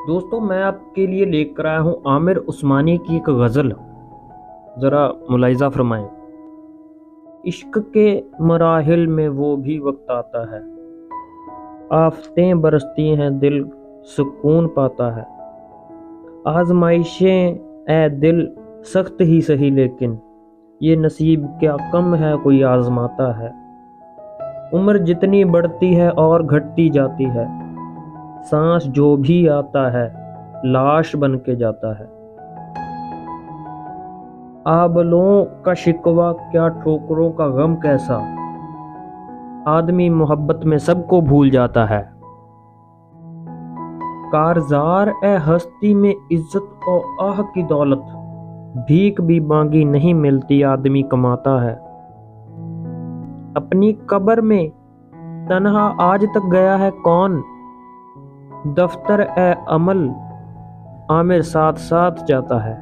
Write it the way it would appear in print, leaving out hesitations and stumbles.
دوستوں میں آپ کے لیے لے کر آیا ہوں عامر عثمانی کی ایک غزل، ذرا ملاحظہ فرمائیں۔ عشق کے مراحل میں وہ بھی وقت آتا ہے، آفتیں برستی ہیں دل سکون پاتا ہے۔ آزمائشیں اے دل سخت ہی سہی، لیکن یہ نصیب کیا کم ہے کوئی آزماتا ہے۔ عمر جتنی بڑھتی ہے اور گھٹتی جاتی ہے، سانس جو بھی آتا ہے لاش بن کے جاتا ہے۔ آبلوں کا شکوہ کیا ٹھوکروں کا غم کیسا، آدمی محبت میں سب کو بھول جاتا ہے۔ کارزار اے ہستی میں عزت و آہ کی دولت، بھیک بھی مانگی نہیں ملتی آدمی کماتا ہے۔ اپنی قبر میں تنہا آج تک گیا ہے کون، دفتر اے عمل عامر ساتھ ساتھ جاتا ہے۔